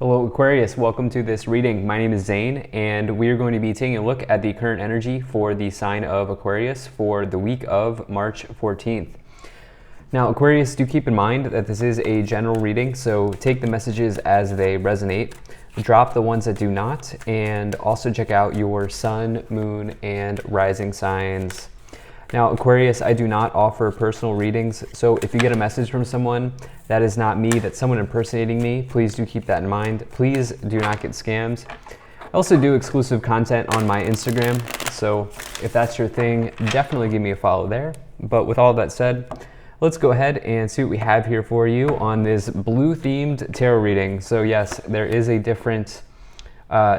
Hello Aquarius, welcome to this reading. My name is Zane and we are going to be taking a look at the current energy for the sign of Aquarius for the week of March 14th. Now Aquarius, do keep in mind that this is a general reading, so take the messages as they resonate, drop the ones that do not, and also check out your sun, moon, and rising signs. Now Aquarius, I do not offer personal readings, so if you get a message from someone that is not me, that's someone impersonating me, please do keep that in mind. Please do not get scammed. I also do exclusive content on my Instagram, so if that's your thing, definitely give me a follow there. But with all that said, let's go ahead and see what we have here for you on this blue themed tarot reading. So yes, there is a different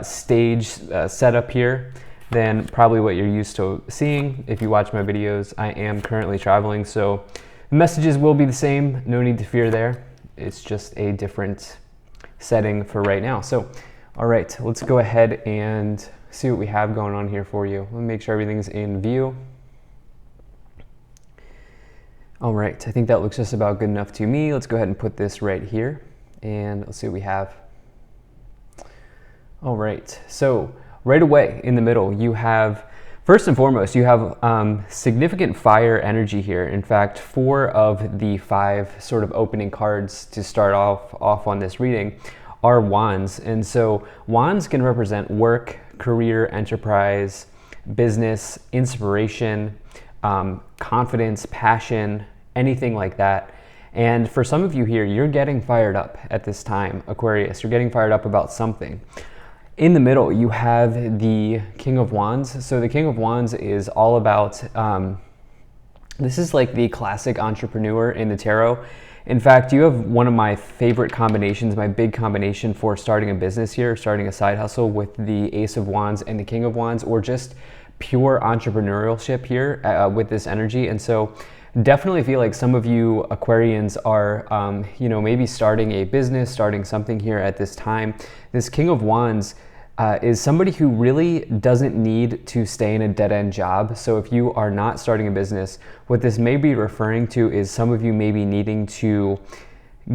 stage setup here than probably what you're used to seeing if you watch my videos. I am currently traveling, so the messages will be the same. No need to fear there. It's just a different setting for right now. So, all right, let's go ahead and see what we have going on here for you. Let me make sure everything's in view. All right, I think that looks just about good enough to me. Let's go ahead and put this right here and let's see what we have. All right, so right away in the middle, you have, first and foremost, you have significant fire energy here. In fact, 4 of the 5 sort of opening cards to start off on this reading are wands. And so wands can represent work, career, enterprise, business, inspiration, confidence, passion, anything like that. And for some of you here, you're getting fired up at this time, Aquarius. You're getting fired up about something. In the middle, you have the King of Wands. So the King of Wands is all about, this is like the classic entrepreneur in the tarot. In fact, you have one of my favorite combinations, my big combination for starting a business here, starting a side hustle with the Ace of Wands and the King of Wands, or just pure entrepreneurship here with this energy. And so definitely feel like some of you Aquarians are, maybe starting a business, starting something here at this time. This King of Wands is somebody who really doesn't need to stay in a dead-end job. So if you are not starting a business, what this may be referring to is some of you may be needing to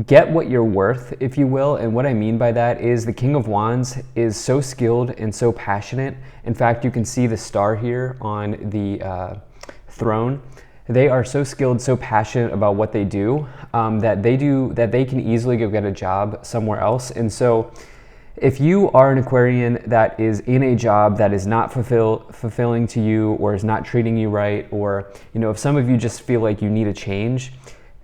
get what you're worth, if you will. And what I mean by that is the King of Wands is so skilled and so passionate. In fact, you can see the star here on the throne. They are so skilled, so passionate about what they do, that they can easily go get a job somewhere else. And so if you are an Aquarian that is in a job that is not fulfilling to you, or is not treating you right, or if some of you just feel like you need a change,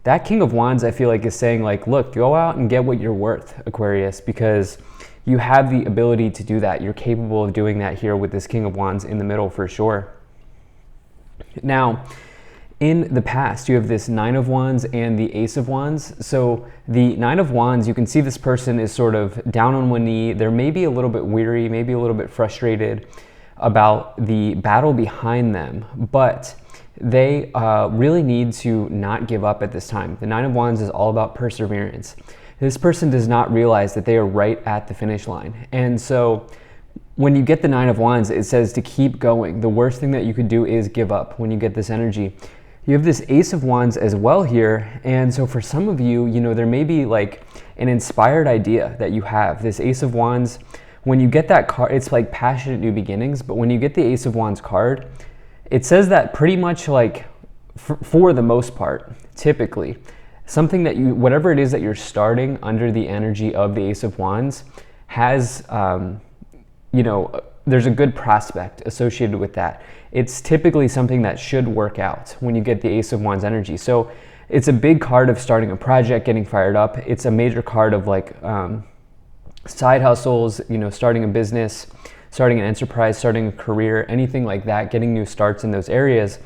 that King of Wands I feel like is saying, like, look, go out and get what you're worth, Aquarius, because you have the ability to do that. You're capable of doing that here with this King of Wands in the middle for sure. Now, in the past, you have this 9 of Wands and the Ace of Wands. So the 9 of Wands, you can see this person is sort of down on one knee. They're maybe a little bit weary, maybe a little bit frustrated about the battle behind them, but they really need to not give up at this time. The 9 of Wands is all about perseverance. This person does not realize that they are right at the finish line. And so when you get the 9 of Wands, it says to keep going. The worst thing that you could do is give up when you get this energy. You have this Ace of Wands as well here. And so for some of you, there may be like an inspired idea that you have. This Ace of Wands, when you get that card, it's like passionate new beginnings. But when you get the Ace of Wands card, it says that pretty much like for the most part, typically, something that whatever it is that you're starting under the energy of the Ace of Wands has, there's a good prospect associated with that. It's typically something that should work out when you get the Ace of Wands energy. So it's a big card of starting a project, getting fired up. It's a major card of like side hustles, starting a business, starting an enterprise, starting a career, anything like that, getting new starts in those areas.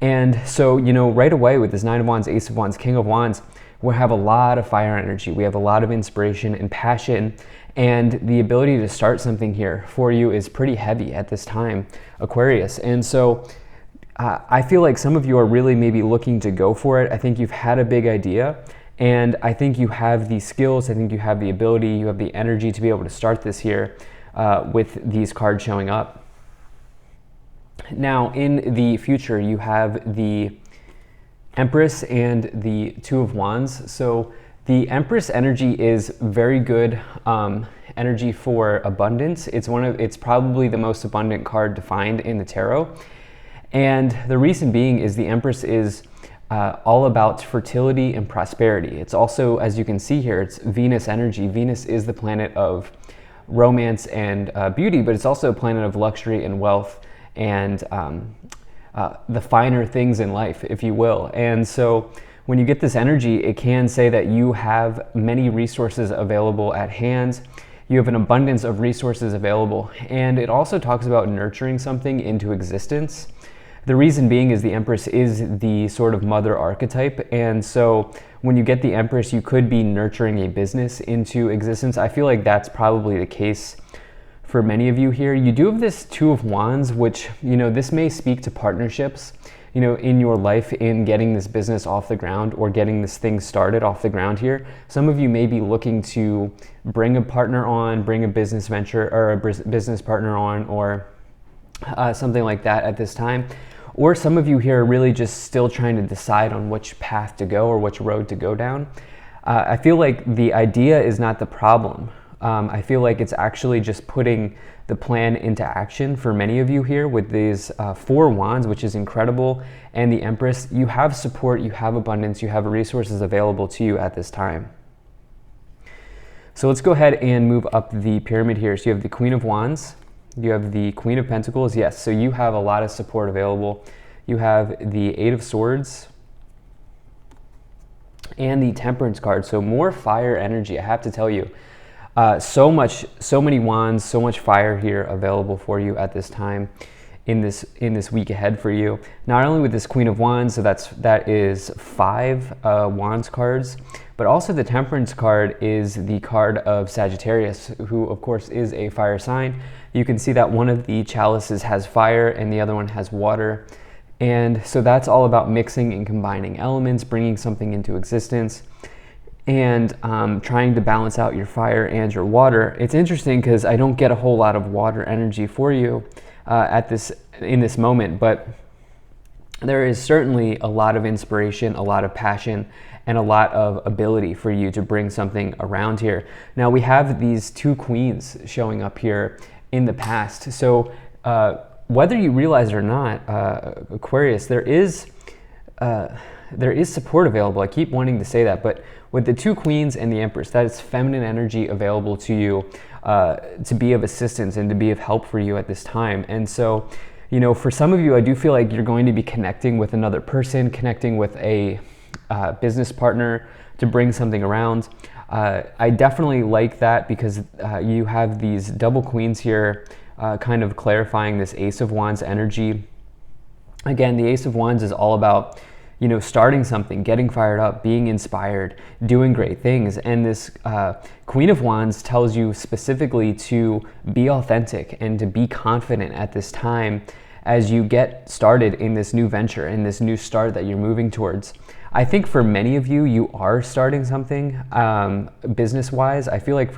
And so, right away with this 9 of Wands, Ace of Wands, King of Wands, we have a lot of fire energy. We have a lot of inspiration and passion, and the ability to start something here for you is pretty heavy at this time, Aquarius. And so I feel like some of you are really maybe looking to go for it. I think you've had a big idea, and I think you have the skills, I think you have the ability, you have the energy to be able to start this here with these cards showing up. Now, in the future, you have the Empress and the 2 of Wands. So the Empress energy is very good energy for abundance. It's probably the most abundant card to find in the tarot. And the reason being is the Empress is all about fertility and prosperity. It's also, as you can see here, it's Venus energy. Venus is the planet of romance and beauty, but it's also a planet of luxury and wealth and the finer things in life, if you will. And so when you get this energy, it can say that you have many resources available at hand. You have an abundance of resources available. And it also talks about nurturing something into existence. The reason being is the Empress is the sort of mother archetype. And so when you get the Empress, you could be nurturing a business into existence. I feel like that's probably the case for many of you here. You do have this Two of Wands, which, this may speak to partnerships, in your life, in getting this business off the ground or getting this thing started off the ground here. Some of you may be looking to bring a partner on, bring a business venture or a business partner on, or something like that at this time. Or some of you here are really just still trying to decide on which path to go or which road to go down. I feel like the idea is not the problem. I feel like it's actually just putting the plan into action for many of you here with these 4 wands, which is incredible, and the Empress. You have support, you have abundance, you have resources available to you at this time. So let's go ahead and move up the pyramid here. So you have the Queen of Wands, you have the Queen of Pentacles. Yes, so you have a lot of support available. You have the Eight of Swords and the Temperance card. So more fire energy, I have to tell you. So many wands, so much fire here available for you at this time in this week ahead for you. Not only with this Queen of Wands, so that is 5 wands cards, but also the Temperance card is the card of Sagittarius, who of course is a fire sign. You can see that one of the chalices has fire and the other one has water. And so that's all about mixing and combining elements, bringing something into existence, and trying to balance out your fire and your water. It's interesting because I don't get a whole lot of water energy for you in this moment, but there is certainly a lot of inspiration, a lot of passion, and a lot of ability for you to bring something around here. Now we have these 2 queens showing up here in the past. So whether you realize it or not, Aquarius, there is support available. I keep wanting to say that, but with the 2 queens and the Empress, that is feminine energy available to you to be of assistance and to be of help for you at this time. And so, for some of you, I do feel like you're going to be connecting with another person, connecting with a business partner to bring something around. I definitely like that because you have these double queens here, kind of clarifying this Ace of Wands energy. Again, the Ace of Wands is all about starting something, getting fired up, being inspired, doing great things. And this Queen of Wands tells you specifically to be authentic and to be confident at this time as you get started in this new venture, in this new start that you're moving towards. I think for many of you, you are starting something business-wise. I feel like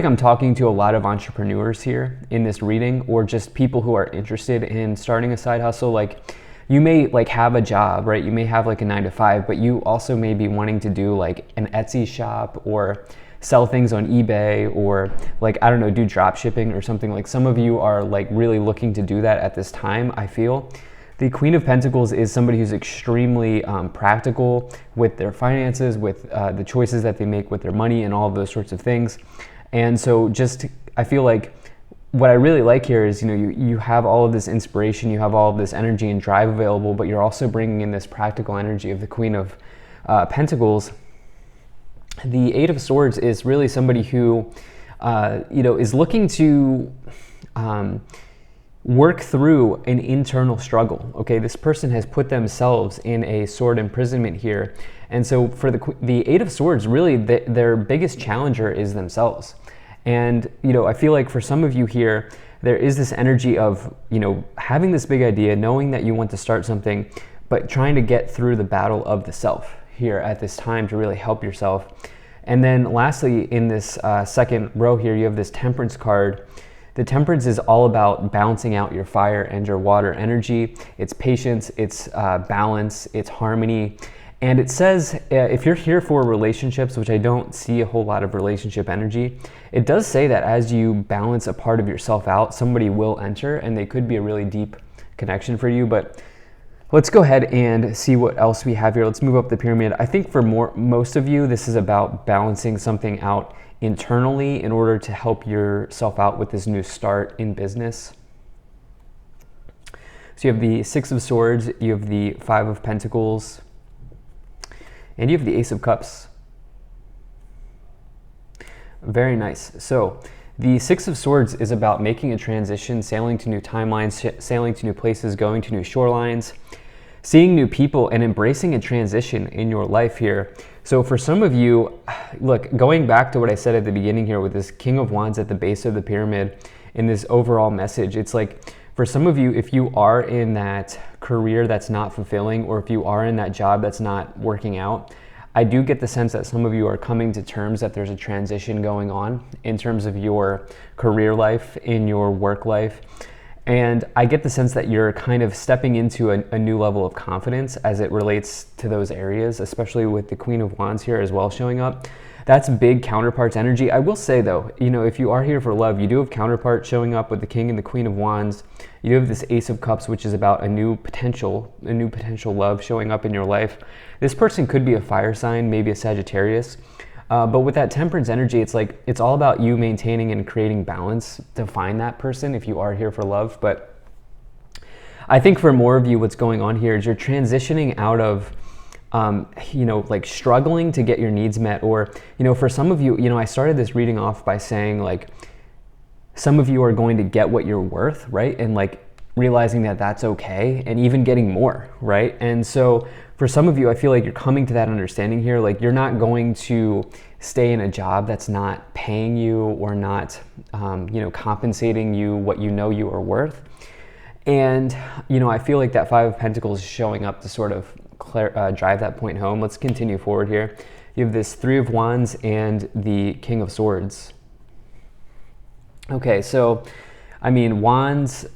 I'm talking to a lot of entrepreneurs here in this reading, or just people who are interested in starting a side hustle. Like, you may have a job, right? You may have a 9-to-5, but you also may be wanting to do an Etsy shop or sell things on eBay, or do drop shipping or something. Some of you are really looking to do that at this time, I feel. The Queen of Pentacles is somebody who's extremely practical with their finances, with the choices that they make with their money and all of those sorts of things. And so I feel like what I really like here is, you have all of this inspiration, you have all of this energy and drive available, but you're also bringing in this practical energy of the Queen of Pentacles. The Eight of Swords is really somebody who, is looking to work through an internal struggle. Okay, this person has put themselves in a sword imprisonment here. And so for the Eight of Swords, really their biggest challenger is themselves. And, I feel like for some of you here, there is this energy of, having this big idea, knowing that you want to start something, but trying to get through the battle of the self here at this time to really help yourself. And then lastly, in this second row here, you have this Temperance card. The Temperance is all about balancing out your fire and your water energy. It's patience, it's balance, it's harmony. And it says, if you're here for relationships, which I don't see a whole lot of relationship energy, it does say that as you balance a part of yourself out, somebody will enter, and they could be a really deep connection for you. But let's go ahead and see what else we have here. Let's move up the pyramid. I think for most of you, this is about balancing something out internally in order to help yourself out with this new start in business. So you have the Six of Swords, you have the Five of Pentacles, and you have the Ace of Cups. Very nice. So the Six of Swords is about making a transition, sailing to new timelines, sailing to new places, going to new shorelines, seeing new people, and embracing a transition in your life here. So for some of you, look, going back to what I said at the beginning here with this King of Wands at the base of the pyramid in this overall message, it's like, for some of you, if you are in that career that's not fulfilling, or if you are in that job that's not working out, I do get the sense that some of you are coming to terms that there's a transition going on in terms of your career life, in your work life. And I get the sense that you're kind of stepping into a new level of confidence as it relates to those areas, especially with the Queen of Wands here as well showing up. That's big counterparts energy. I will say though, if you are here for love, you do have counterparts showing up with the King and the Queen of Wands. You do have this Ace of Cups, which is about a new potential love showing up in your life. This person could be a fire sign, maybe a Sagittarius. But with that Temperance energy, it's like, it's all about you maintaining and creating balance to find that person if you are here for love. But I think for more of you, what's going on here is you're transitioning out of like struggling to get your needs met, or, for some of you, I started this reading off by saying like, some of you are going to get what you're worth, right? And like realizing that that's okay, and even getting more, right? And so for some of you, I feel like you're coming to that understanding here. Like you're not going to stay in a job that's not paying you or not, compensating you what you are worth. And, I feel like that Five of Pentacles is showing up to sort of drive that point home. Let's continue forward here. You have this Three of Wands and the King of Swords. Okay, so, wands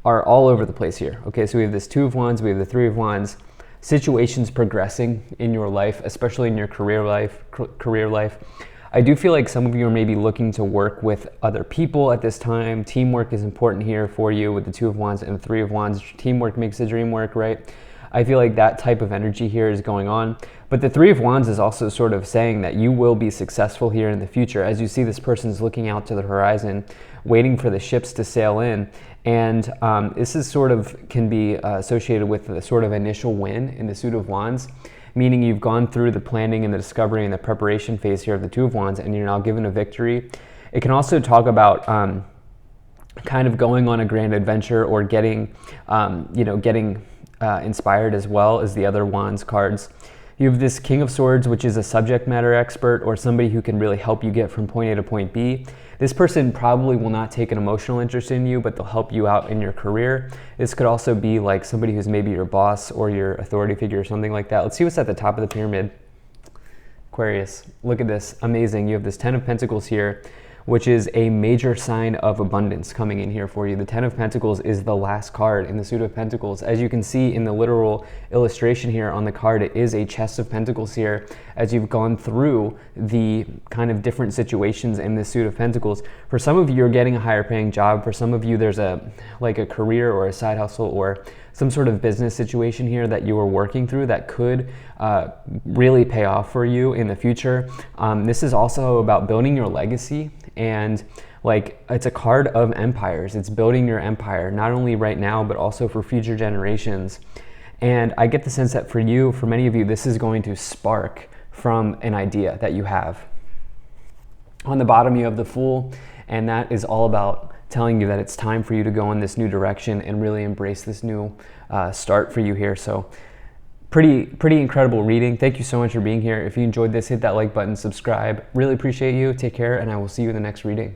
are all over the place here. Okay, so we have this Two of Wands, we have the Three of Wands. Situations progressing in your life, especially in your career life. I do feel like some of you are maybe looking to work with other people at this time. Teamwork is important here for you with the Two of Wands and the Three of Wands. Teamwork makes the dream work, right? I feel like that type of energy here is going on. But the Three of Wands is also sort of saying that you will be successful here in the future. As you see, this person's looking out to the horizon, waiting for the ships to sail in. And this is can be associated with the sort of initial win in the Suit of Wands, meaning you've gone through the planning and the discovery and the preparation phase here of the Two of Wands, and you're now given a victory. It can also talk about kind of going on a grand adventure, or getting inspired as well as the other Wands cards. You have this King of Swords, which is a subject matter expert, or somebody who can really help you get from point A to point B. This person probably will not take an emotional interest in you, but they'll help you out in your career. This could also be like somebody who's maybe your boss or your authority figure or something like that. Let's see what's at the top of the pyramid. Aquarius, look at this, amazing. You have this Ten of Pentacles here, which is a major sign of abundance coming in here for you. The Ten of Pentacles is the last card in the Suit of Pentacles. As you can see in the literal illustration here on the card, it is a chest of pentacles here as you've gone through the kind of different situations in the Suit of Pentacles. For some of you, you're getting a higher paying job. For some of you, there's a career or a side hustle or some sort of business situation here that you are working through that could really pay off for you in the future. This is also about building your legacy, and it's a card of empires. It's building your empire, not only right now, but also for future generations. And I get the sense that for many of you, this is going to spark from an idea that you have. On the bottom, you have the Fool, and that is all about telling you that it's time for you to go in this new direction and really embrace this new start for you here. So pretty incredible reading. Thank you so much for being here. If you enjoyed this, hit that like button, subscribe. Really appreciate you. Take care, and I will see you in the next reading.